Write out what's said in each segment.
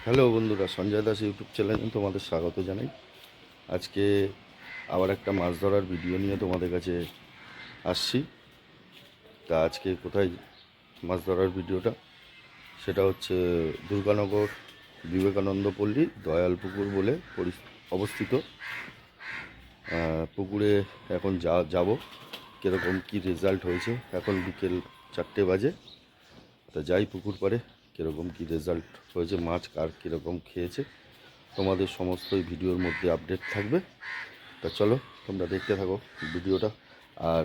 Hello বন্ধুরা, Sanjay Das YouTube চ্যানেলে তোমাদের স্বাগত জানাই। আজকে আবার একটা মাছ ধরার ভিডিও নিয়ে তোমাদের কাছে আসছি। তা আজকে কোথায় মাছ ধরার ভিডিওটা, সেটা হচ্ছে দুর্গানগর বিবেকানন্দ পল্লী দয়ালপুকুর বলে অবস্থিত। পুকুরে এখন যাব কীরকম কী রেজাল্ট হয়েছে। এখন বিকেল 4টে বাজে। তা যাই পুকুর পাড়ে, কীরকম কী রেজাল্ট হয়েছে, মাছ কার কীরকম খেয়েছে, তোমাদের সমস্তই ভিডিওর মধ্যে আপডেট থাকবে। তা চলো তোমরা দেখতে থাকো ভিডিওটা। আর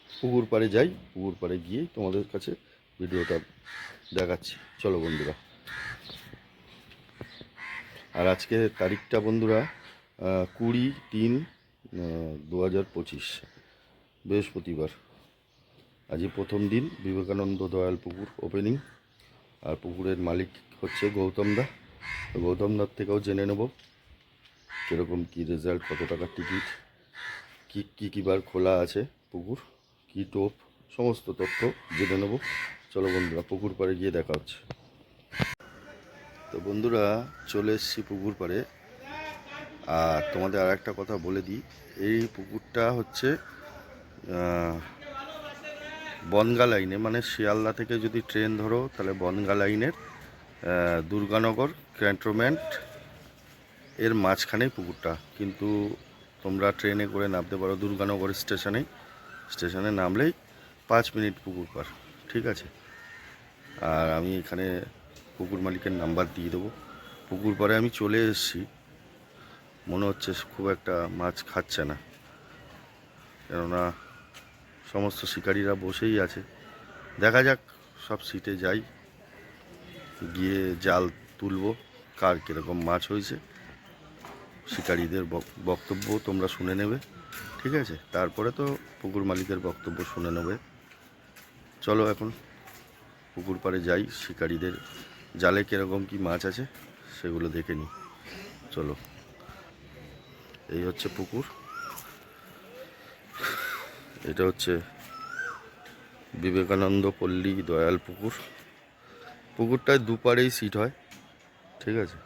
পুকুর পাড়ে যাই, পুকুর পাড়ে গিয়েই তোমাদের কাছে ভিডিওটা দেখাচ্ছি। চলো বন্ধুরা। আর আজকে তারিখটা বন্ধুরা 20-3-2025 বৃহস্পতিবার। আজই প্রথম দিন বিবেকানন্দ দয়াল পুকুর ওপেনিং। আর পুকুরের মালিক হচ্ছে গৌতমদা। গৌতমদার থেকেও জেনে নেব কীরকম কী রেজাল্ট, কত টাকার টিকিট, কী বার খোলা আছে পুকুর, কী টোপ, সমস্ত তথ্য জেনে নেব। চলো বন্ধুরা, পুকুর পাড়ে গিয়ে দেখা হচ্ছে। তো বন্ধুরা, চলে এসেছি পুকুর পাড়ে। আর তোমাদের আর একটা কথা বলে দিই, এই পুকুরটা হচ্ছে বনগা লাইনে, মানে শিয়ালদা থেকে যদি ট্রেন ধরো তাহলে বনগা লাইনের দুর্গানগর ক্যান্টনমেন্ট এর মাঝখানেই পুকুরটা। কিন্তু তোমরা ট্রেনে করে নামতে পারো দুর্গানগর স্টেশনে নামলেই 5 মিনিট পুকুর পার, ঠিক আছে। আর আমি এখানে পুকুর মালিকের নাম্বার দিয়ে দেবো। পুকুর পাড়ে আমি চলে এসেছি, মনে হচ্ছে খুব একটা মাছ খাচ্ছে না, কেননা সমস্ত শিকারীরা বসেই আছে। দেখা যাক, সব সিটে যাই, গিয়ে জাল তুলব, কার কীরকম মাছ হয়েছে শিকারীদের বক্তব্য তোমরা শুনে নেবে, ঠিক আছে। তারপরে তো পুকুর মালিকের বক্তব্য শুনে নেবে। চলো এখন পুকুর পাড়ে যাই, শিকারীদের জালে কীরকম কি মাছ আছে সেগুলো দেখে নিই। চলো, এই হচ্ছে পুকুর, এটা হচ্ছে বিবেকানন্দ পল্লী দয়াল পুকুর। পুকুরটায় দুপারেই সিট হয়, ঠিক আছে।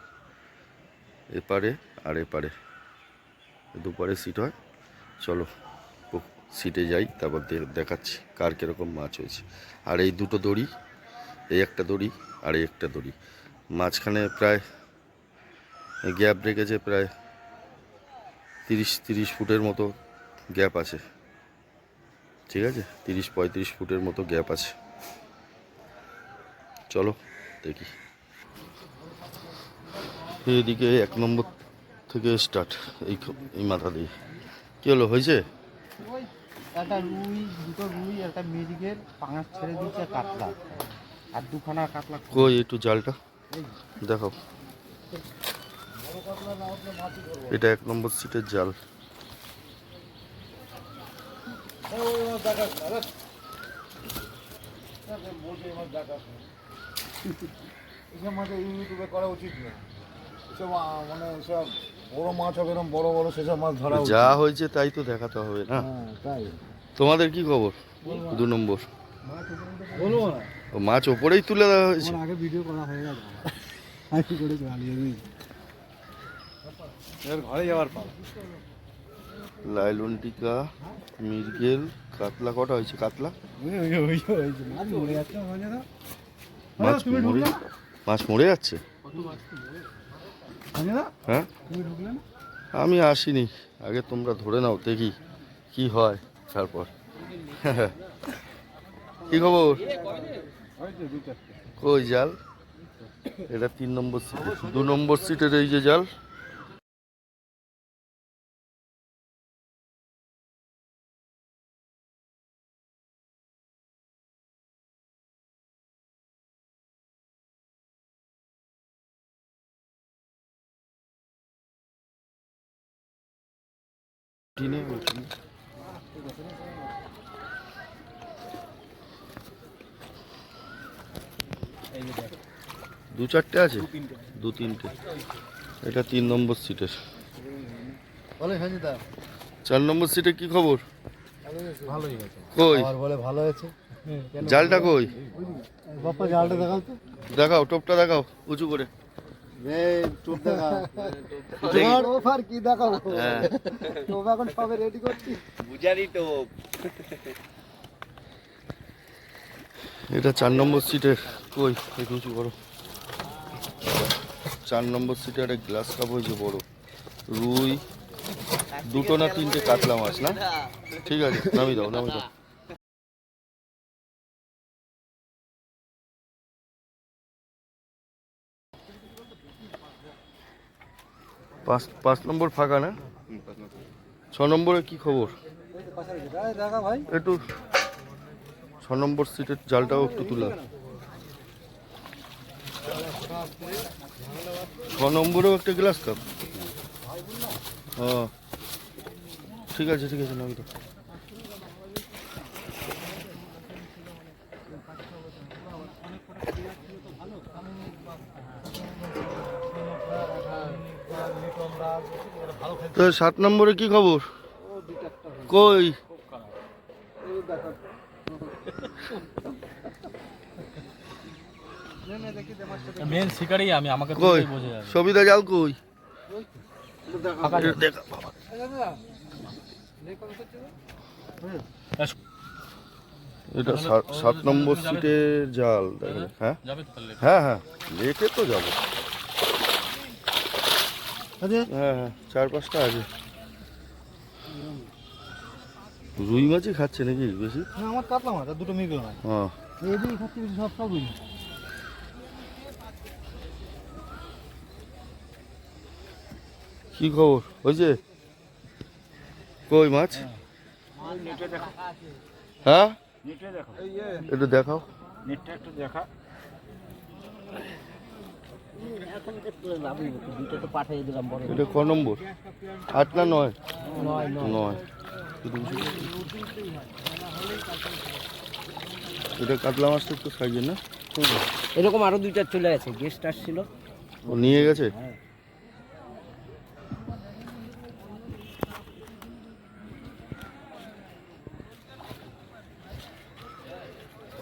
এপারে আর এপারে দুপারে সিট হয়। চলো সিটে যাই, তারপর দেখাচ্ছি কার কীরকম মাছ হয়েছে। আর এই দুটো দড়ি, এই একটা দড়ি আর এই একটা দড়ি, মাঝখানে প্রায় গ্যাপ রেখেছে, প্রায় 30 ফুটের মতো গ্যাপ আছে, ঠিক আছে। 30-35 ফুটের মতো গ্যাপ আছে। চলো দেখি। এইদিকে 1 নম্বর থেকে স্টার্ট, এই মাথা দিয়ে। কী হলো, হয়েছে? একটা রুই, দুটো রুই, একটা মিরিগের পাঙাশ ছেড়ে দিচ্ছে, কাতলা আর দুখানা কাতলা। কই একটু জালটা দেখো। এটা 1 নম্বর সিটের জাল। এসব মাছ ইউটিউবে করা উচিত না। এসব মানে সব বড় মাছ হবে, এরকম বড় বড় সেসব মাছ ধরা যা হয়েছে তাই তো দেখাতে হবে না। তাই তোমাদের কি খবর? 2 নম্বর বলবো না, মাছ ওপরেই তুলে দেওয়া হয়েছে। আগে ভিডিও করা হয়ে গেছে, আমি করে চালিয়ে দিই, এবার ঘরে যাওয়ার পর। লাইলনটিকা, মৃগেল, কাতলা কটা হয়েছে? কাতলা মাছ মরে যাচ্ছে। হ্যাঁ, আমি আসিনি, আগে তোমরা ধরে নাও, দেখি কি হয় তারপর। কি খবর? কই জাল? এটা 3 নম্বর সিটে, 2 নম্বর সিটের এই যে জাল। টিনে ওইখানে দু চারটে আছে, 2-3টে। এটা 3 নম্বর সিটের। 4 নম্বর সিটে কি খবর? ভালোই হয়েছে, কই বলে ভালো হয়েছে। জালটা? কই বাপ্পা জালটা দেখাও তো, দেখাও, টোপটা দেখাও উঁচু করে। চোখ দেখা আর কি দেখাবো, হ্যাঁ তো এখন সবে রেডি করছি। এটা 4 নম্বর সিটে। কই একটু উঁচু করো। 4 নম্বর সিটে একটা গ্লাস কাপ হয়েছে বড়, রুই, 2টো না 3টে কাতলা মাছ না? ঠিক আছে, নামি দাও নামি দাও। 5 নম্বর ফাঁকা না? 6 নম্বরে কি খবর? দেখা ভাই, একটু 6 নম্বর সিটের জালটাও একটু তুলা। 6 নম্বরেও একটা গ্লাস কাপ। ঠিক আছে ঠিক আছে, নামি দাও। তো 7 নম্বরে কি খবর? কই মেন শিকারি আমি, আমাকে কই বোঝা যাবে। সবিতা জাল কই? দেখা বাবা। এটা 7 নম্বর সিটের জাল দেখেন। হ্যাঁ যাবে তো তাহলে। হ্যাঁ হ্যাঁ, লেকে তো যাবো। হ্যাঁ হ্যাঁ, 4-5টা আছে। রুই মাছই খাচ্ছে নাকি বেশি? না, আমার কাতলা মাছ আর দুটো মিগল মাছ, হ্যাঁ এদিকে খাচ্ছি বেশি, সব সবই। কি খবর হয়েছে? কই মাছ? হ্যাঁ একটু দেখাও। এটা ক নম্বর? 8 না 9? 9। এটা কাতলা মাছটা একটু সাইজের না? এরকম আরো 2টা চলে গেছে, গেস্ট আসছিল। ও নিয়ে গেছে?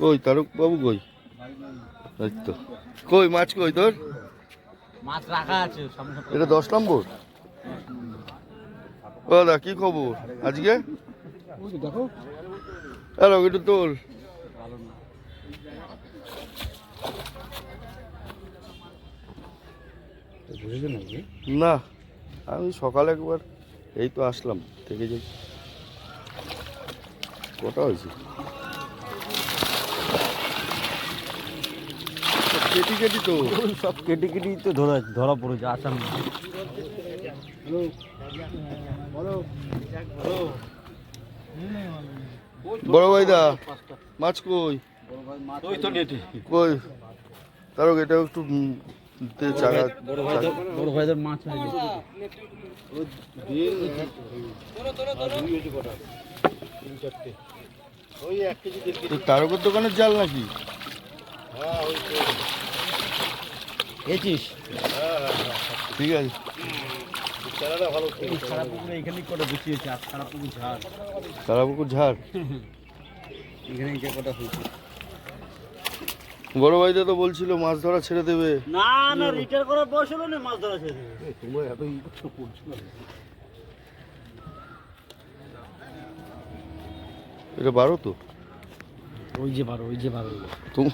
কই তারক বাবু কই? এই তো। কই মাছ কই তোর? মাছ রাখা আছে সামনে। এটা 10 নম্বর। ও দা কি খবর আজকে? দেখো হ্যালো, একটু তোল। না, আমি সকালে একবার এই তো আসলাম থেকে যাই। কটা হয়েছে? কেটি কেটি তো সব কেটে কেটে তো ধরা পড়েছে আসাম। বড় ভাইদা মাছ কই? কই তারক এটাও একটু চাগা। বড় ভাইদের মাছ হয়েছে। তারকের দোকানের জাল নাকি? এছিস ঠিক আছে। সারা পুকুরে এখানেই কটা বসিয়েছে, আর সারা পুকুর ঝাড়, তারাপুকুর ঝাড় এখানে যে কটা হয়েছে। বড় ভাইদা তো বলছিল মাছ ধরা ছেড়ে দেবে। না না, রিটার করার বয়স হলো না, মাছ ধরা ছেড়ে দেবে। তোমার এত ই করছো না। এটা 12 তো? ওই যে 12, ওই যে 12। তুমি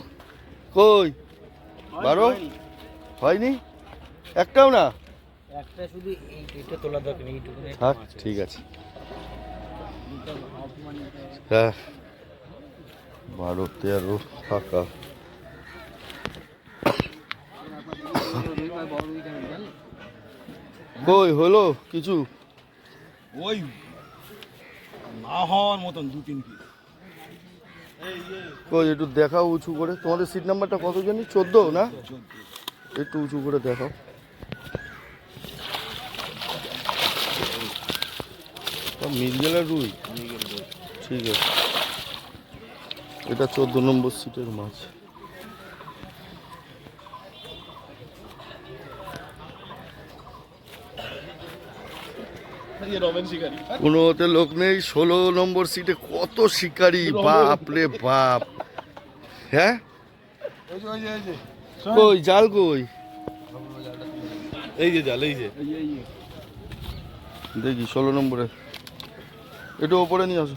কই 12 হয়নি একটাও না? একটা শুধু এইটা তোলা দরকার, এইটুকু। থাক ঠিক আছে। হ্যাঁ 12-13 ফাঁকা। কই হলো কিছু? ওই না হওয়ার মতন 2-3 পিস। কই একটু দেখাও উঁচু করে। তোমাদের সিট নাম্বারটা কত জানি? 14 না? একটু উঁচু করে দেখাও। মির্গেলা রুই, ঠিক আছে। এটা 14 নম্বর সিটের মাছ। কোনো হতে লোক নেই। 16 নম্বর সিটে কত শিকারি, বাপ রে বাপ। হ্যাঁ কই জাল কই? এই যে জাল, এই যে দেখি 16 নম্বরে একটু ওপরে নিয়ে আসো।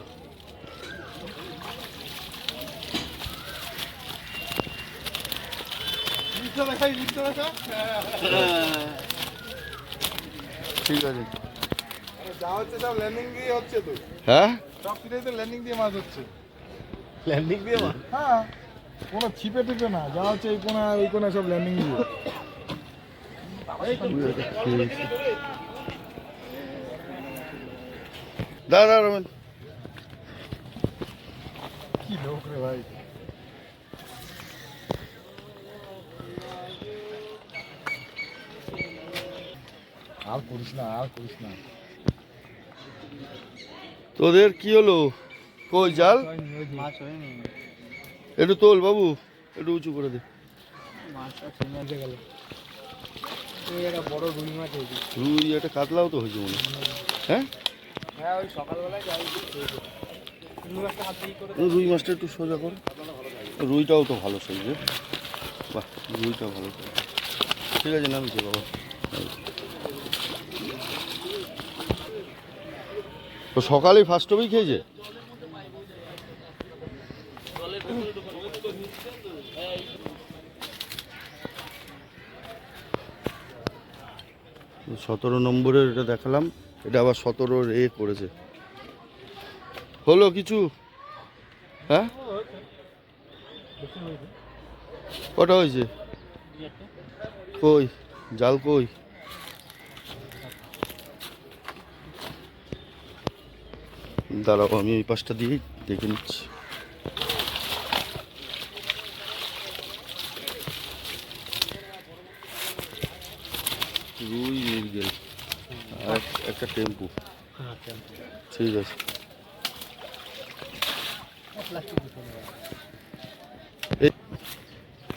ঠিক আছে। যা হচ্ছে সব ল্যান্ডিং দিয়ে হচ্ছে তো, হ্যাঁ সব কিছুই তো ল্যান্ডিং দিয়ে মাছ হচ্ছে। ল্যান্ডিং দিয়ে মাছ? হ্যাঁ, কোনো ছিপে টিপে না, যা হচ্ছে এই কোনা ওই কোনা সব ল্যান্ডিং দিয়ে। দাদা রমেন কি লোক রে ভাই। আর করিস না, আর করিস না। তোদের কি হলো? কই জাল? মাছ হয়নি, একটু তোল বাবু, একটু উঁচু করে দে। মাছটা ছেড়ে আসে গেল। এই একটা বড় রুই মাছ হয়েছে। রুই একটা কাতলাও তো হয়েছে মনে হয়। হ্যাঁ হ্যাঁ, ওই সকালবেলায় যাই রুই মাছটা হাত দিয়ে করে রুই মাছটা একটু সোজা কর। রুইটাও তো ভালো সাইজে। বাহ, রুইটা ভালো সাইজ। ঠিক আছে, নামিছে বাবা। তো সকালেই ফার্স্ট হবেই খেয়েছে। তো 17 নম্বরের এটা দেখালাম, এটা আবার 17 এ করেছে। হলো কিছু? হ্যাঁ, কটা হয়েছে? কই জাল কই? দাঁড়াও, আমি ওই পাশটা দিয়েই দেখে নিচ্ছি। রুই মিরগেল আর একটা টেম্পু। ঠিক আছে।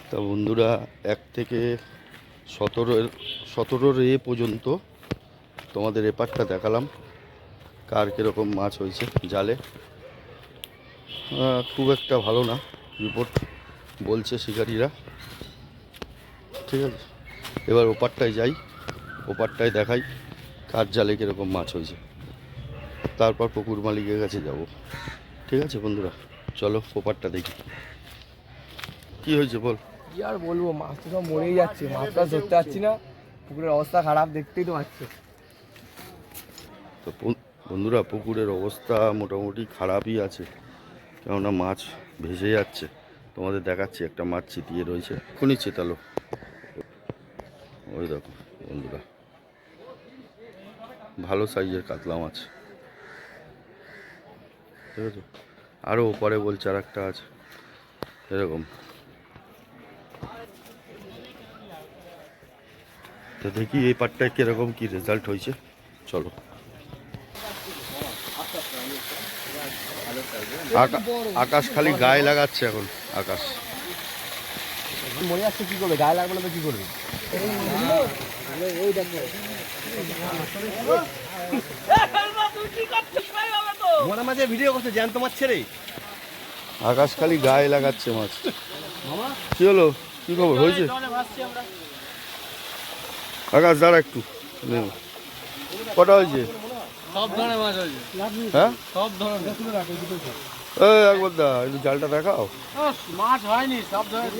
তা বন্ধুরা, 1 থেকে 17 এ পর্যন্ত তোমাদের এপারটা দেখালাম, কার কীরকম মাছ হয়েছে জালে। খুব একটা ভালো না রিপোর্ট বলছে শিকারীরা। ঠিক আছে, এবার ওপারটায় যাই, ওপারটায় দেখাই কার জালে কীরকম মাছ হয়েছে, তারপর পুকুর মালিকের কাছে যাব। ঠিক আছে বন্ধুরা, চলো ওপারটা দেখি কি হয়েছে বল। কি আর বলবো, মাছ তো সব মরেই যাচ্ছে, মাছটা ধরতে পারছি না, পুকুরের অবস্থা খারাপ, দেখতেই তো পাচ্ছ। তো বন্ধুরা, পুকুরের অবস্থা মোটামুটি খারাপই আছে, কেননা মাছ ভেসে যাচ্ছে। তোমাদের দেখাচ্ছি, একটা মাছ চিতিয়ে রয়েছে, এখনই চেতালো। ওই দেখো বন্ধুরা, ভালো সাইজের কাতলা মাছ। ঠিক আছে, আরও ওপরে বলছে আর একটা আছে এরকম। তো দেখি এই পাটটায় কীরকম কী রেজাল্ট হয়েছে, চলো। আকাশ খালি গায়ে লাগাচ্ছে এখন, আকাশ মরে যাচ্ছে, কি করবে? গায়ে লাগবে না তো কি করবে? মনে মাঝে ভিডিও করছে জ্যান্ত মাছ ছেড়ে, আকাশ খালি গায়ে লাগাচ্ছে মাছ। কি হলো, কি খবর হয়েছে? আকাশ দাঁড়া একটু, নে। কটা হয়েছে? সব ধরনের মাছ হয়েছে। হ্যাঁ, সব ধরনের এই একবার দা একটু জালটা দেখাও। মাছ হয়নি, সব ধরনের।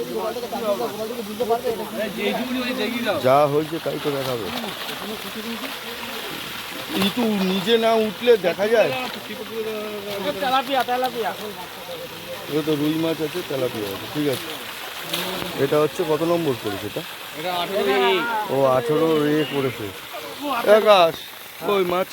যা হয়েছে তাই তো দেখাবে। কিন্তু নিজে না উঠলে দেখা যায়। Tilapia tilapia. এটা তো রুই মাছ আছে, তেলাপিয়া আছে। ঠিক আছে, এটা হচ্ছে কত নম্বর করেছে এটা? ও 18 এ করেছে। আকাশ ওই মাছ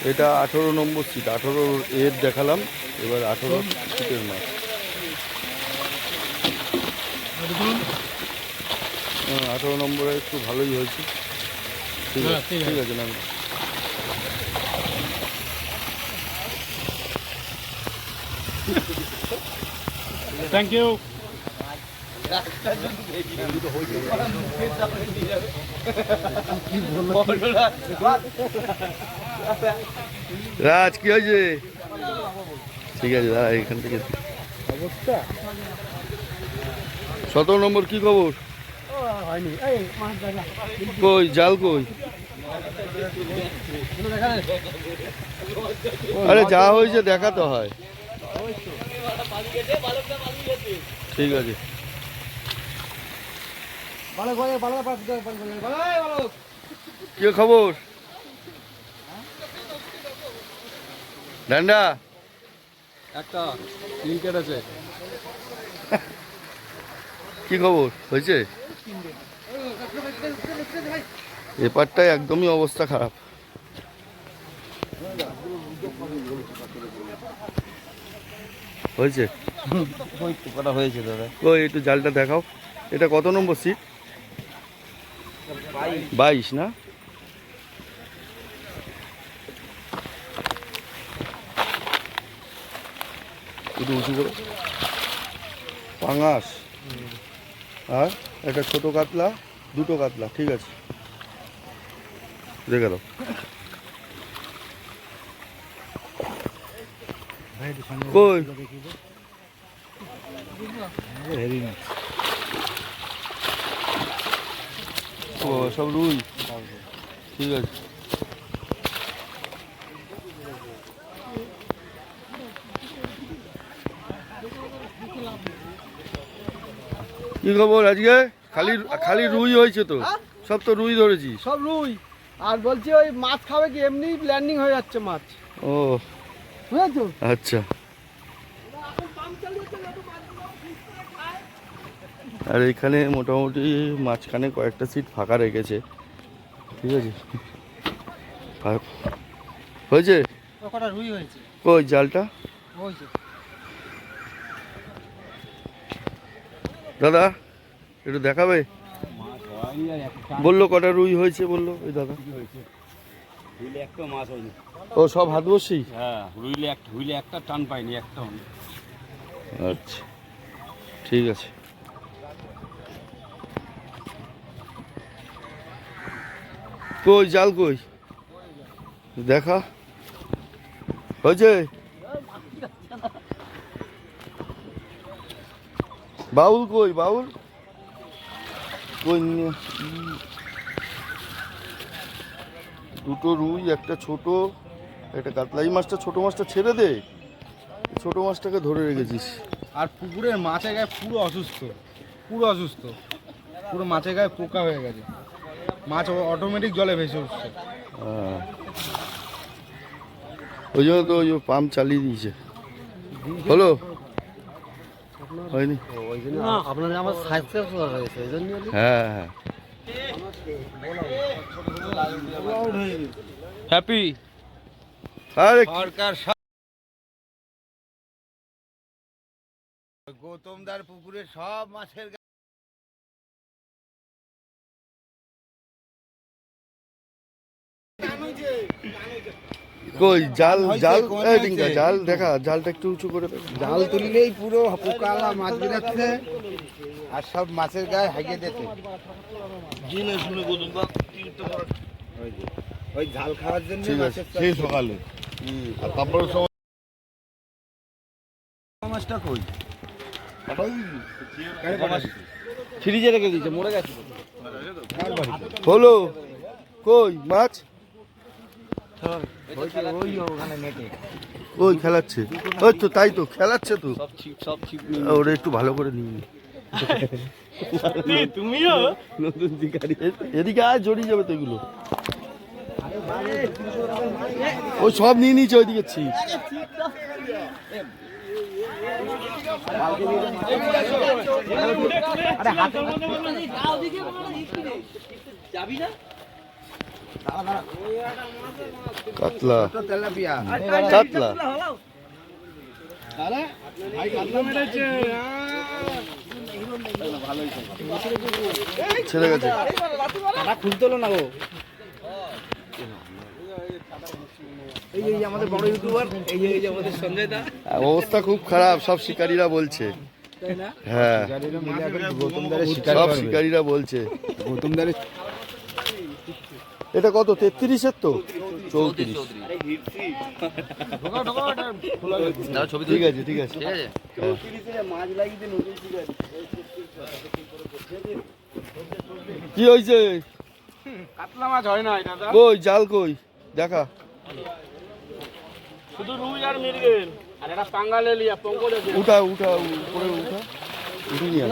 এটা 18 নম্বর সিট, 18 এর দেখালাম, এবার 18 সিটের মাছ। 18 নম্বরে একটু ভালোই হয়েছে। ঠিক আছে, ঠিক আছে না। Thank you. রাজ কি হয়েছে? ঠিক আছে দাদা, এখান থেকে অবস্থা 17 নম্বর কি খবর? হয়নি। এই মাছ দেখা কই জাল কই? আরে যা হয়েছে দেখাতে হয়। ঠিক আছে। ভালো করে ভালো ভালো কি খবর ডান্ডা? একটা নীল কেটেছে। কি খবর হয়েছে? এপারটায় একদমই অবস্থা খারাপ। হয়েছে? ওই পোকাটা হয়েছে দাদা। ওই একটু জালটা দেখাও। এটা কত নম্বর সিট? 22 না? একটু উঁচু করে। পাঙাশ আর একটা ছোট কাতলা, দুটো কাতলা, ঠিক আছে দেখে দাও। কই ও সব রুই, ঠিক আছে। কি খবর আজকে? খালি খালি রুই হয়েছে তো? সব তো রুই ধরেছিস। সব রুই। আর বলছি ওই মাছ খাবে কি, এমনি ল্যান্ডিং হয়ে যাচ্ছে মাছ, ও বুঝেছো? আচ্ছা। আর এখানে মোটামুটি মাঝখানে কয়েকটা সিট ফাঁকা রেখেছে, ঠিক আছে। হয়েছে? কটা রুই হয়েছে? কই জালটা? হয়েছে। দাদা একটু দেখাবে? বললো কটা রুই হয়েছে বললো ওই দাদা। হুইলে একটা মাছ হয়নি। ও সব হাত বসি? হ্যাঁ, হুইলে একটা টান পাইনি, একটা হয়নি। আচ্ছা ঠিক আছে। কই জাল কই দেখা? হয়েছে? বাউল কই বাউল? কই দুটো রুই, একটা ছোট, একটা কাতলা। এই মাছটা, ছোট মাছটা ছেড়ে দে, ছোট মাছটাকে ধরে রেখেছিস। আর পুকুরের মাছের গায়ে পুরো অসুস্থ, পুরো অসুস্থ, পুরো মাছের গায়ে পোকা হয়ে গেছে, মাছ অটোমেটিক জলে ভেসে উঠছে। হ্যাঁ, ওই জন্য তো ওই পাম্প চালিয়ে দিয়েছে। হলো? হয়নি? আপনাদের আমার সাবস্ক্রাইব করা হয়েছে এই জন্য। হ্যাঁ হ্যাঁ। হ্যাপি আরে সরকার গৌতমদার পুকুরে সব মাছের কই জাল জাল? কোন এই হয়েছে? ডিঙ্কা জাল দেখা, জালটা একটু উঁচু করে দেখা। জাল তুললেই পুরো পোকালা মাছ বেরোচ্ছে আর সব মাছের গায়ে হাগিয়ে দিচ্ছে। ওই ঝাল খাওয়ার জন্য ঠিক আছে। সেই সকালে আর তারপরে মাছটা কই ফ্রিজে রেখে দিয়েছে, মরে গেছে। হলো? কই মাছ? ওই ওখানে নেটে ওই খেলাচ্ছে, ওই তো তাই তো খেলাচ্ছে তো। সব ঠিক। ওরা একটু ভালো করে নিয়ে নি। তুমিও নতুন শিকারি এদিকে আয়, জড়িয়ে যাবে তো এগুলো। ওই সব নিয়ে নিয়েছে ওইদিকে ছিপ। কাতলা তেলাপিয়া কাতলা ছেড়ে গেছে। খুলতে হলো না গো। এই যে আমাদের বড় ইউটিউবার, এই যে আমাদের সঞ্জয় দা, অবস্থা খুব খারাপ, সব শিকারীরা বলছে। তাই না? হ্যাঁ গৌতমদারের সব শিকারীরা বলছে। গৌতমদারের এটা কত? 33-এর তো 34। ঠিক আছে ঠিক আছে কি হয়েছে? কাতলা মাছ হয় না এটা কই জাল কই দেখা। শুধু রুই আর মৃগেল আর এটা পাঙ্গালে লিয়া পঙ্কজ আছে। উঠা উঠা উপরে উঠা উঠি নিয়ে আয়।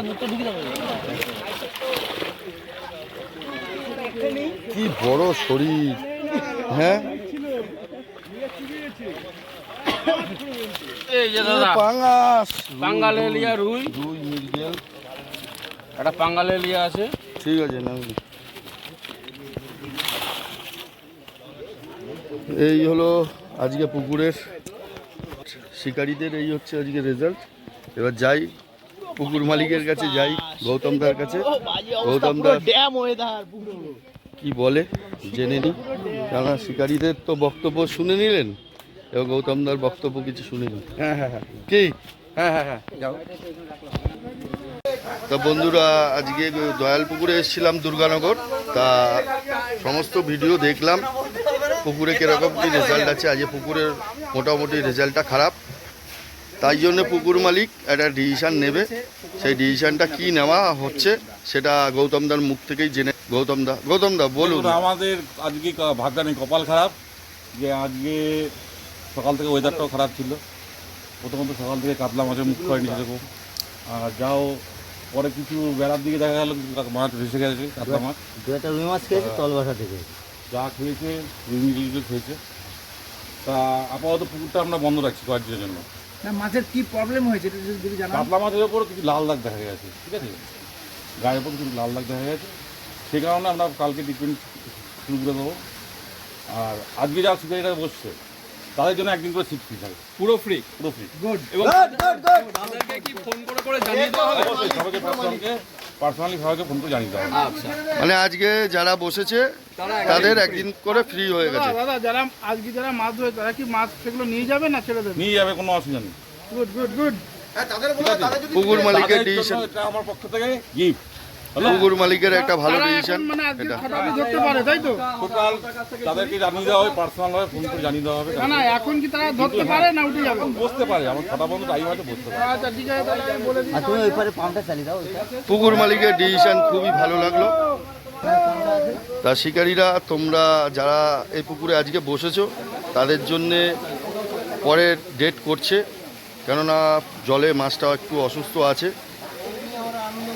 কি বড় শরীর, হ্যাঁ এই যে দাদা পাঙাশ পাঙ্গালে লিয়া রুই, দুই মৃগেল। এটা পাঙ্গালে লিয়া আছে। ঠিক আছে নামলি। এই হলো আজকে পুকুরের শিকারীদের, এই হচ্ছে আজকে রেজাল্ট। এবার যাই পুকুর মালিকের কাছে, যাই গৌতমদার কাছে। গৌতমদা কি বলে জেনে নি, কেননা শিকারীদের তো বক্তব্য শুনে নিলেন, এবার গৌতমদার বক্তব্য কিছু শুনে নিন। হ্যাঁ হ্যাঁ হ্যাঁ কি হ্যাঁ হ্যাঁ হ্যাঁ যাও। তা বন্ধুরা, আজকে দয়াল পুকুরে এসেছিলাম দুর্গানগর। তা সমস্ত ভিডিও দেখলাম পুকুরে কীরকম কী রেজাল্ট আছে। আজকে পুকুরের মোটামুটি রেজাল্টটা খারাপ, তাই জন্য পুকুর মালিক একটা ডিসিশান নেবে। সেই ডিসিশানটা কি নেওয়া হচ্ছে সেটা গৌতমদার মুখ থেকেই জেনে। গৌতমদা বলুন। আমাদের আজকে ভাগ্যানি কপাল খারাপ যে আজকে সকাল থেকে ওয়েদারটাও খারাপ ছিল। প্রথমত সকাল থেকে কাতলা মাছের মুখ হয়নি সেরকম, আর যাও পরে কিছু বেলার দিকে দেখা গেল মাছ ভেসে গেছে, কাতলা মাছ। রুই মাছ খেয়েছে তলবাসা থেকে, যা খেয়েছে রুই খেয়েছে। তা আপাতত পুকুরটা আমরা বন্ধ রাখছি কয়েকদিনের জন্য। না মাছের কি প্রবলেম হয়েছে এটা যদি জানা। কাতলা মাছের ওপর কিছু লাল দাগ দেখা গেছে, ঠিক আছে, গায়ের ওপর কিছু লাল দাগ দেখা গেছে। সেই কারণে আমরা কালকে ট্রিটমেন্ট শুরু করে দেবো। আর আজকে যা শিকারিরা বসছে তাদের জন্য একদিন করে সিট ফ্রি থাকে, পুরো ফ্রি। পুরো ফ্রি। গুড এবং তাদেরকে কি ফোন করে জানিয়ে দেওয়া হবে? সবাইকে পার্সোনালি সবাইকে ফোন করে জানিয়ে দেওয়া হবে। আচ্ছা, মানে আজকে যারা বসেছে তাদের একদিন করে ফ্রি হয়ে গেছে। দাদা যারা আজকে যারা মাছ ধরে তারা কি মাছ সেগুলো নিয়ে যাবে না ছেড়ে দেবে? নিয়ে যাবে, কোনো অসুবিধা নেই। Good good good. পুকুর মালিকের তাদের জন্য ডিসিশন, এটা আমার পক্ষ থেকে গিফট। পুকুর মালিকের একটা ভালো ডিসিশন মানে আজকে এটা। ছটা ধরতে পারে তাই তো? টোটাল তাদেরকে জানিয়ে দেওয়া হবে, পার্সোনালভাবে ফোন করে জানিয়ে দেওয়া হবে। না না এখন কি তারা ধরতে পারে না উঠে যাবে? বসতে পারে, আমার ছটা বন্ধু টাইম আছে, বসতে পারে। আচ্ছা ঠিক আছে তাহলে আমি বলে দিই। আর তুমি ওই পারে পাম্পটা চালিয়ে দাও ওইটা। পুকুর মালিকের ডিসিশন খুবই ভালো লাগলো। তা শিকারীরা, তোমরা যারা এই পুকুরে আজকে বসেছো তাদের জন্যে পরের ডেট করছে, কেননা জলে মাছটা একটু অসুস্থ আছে,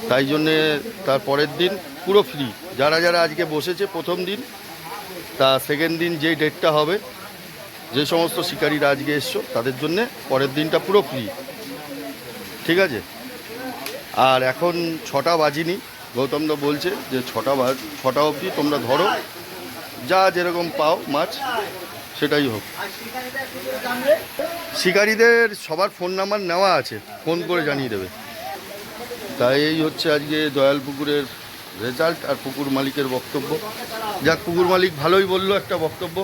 তাই জন্যে তার পরের দিন পুরো ফ্রি। যারা যারা আজকে বসেছে প্রথম দিন, তা সেকেন্ড দিন যেই ডেটটা হবে, যে সমস্ত শিকারীরা আজকে এসছো তাদের জন্যে পরের দিনটা পুরো ফ্রি, ঠিক আছে। আর এখন 6টা বাজিনি, গৌতমদা বলছে যে 6টা অবধি তোমরা ধরো, যা যেরকম পাও মাছ সেটাই হোক। শিকারীদের সবার ফোন নাম্বার নেওয়া আছে, ফোন করে জানিয়ে দেবে। তাই এই হচ্ছে আজকে দয়াল পুকুরের রেজাল্ট আর পুকুর মালিকের বক্তব্য। যাক, পুকুর মালিক ভালোই বললো একটা বক্তব্য,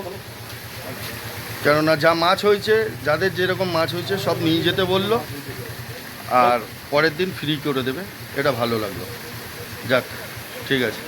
কেননা যা মাছ হয়েছে, যাদের যেরকম মাছ হয়েছে সব নিয়ে যেতে বললো, আর পরের দিন ফ্রি করে দেবে, এটা ভালো লাগলো। যাক ঠিক আছে।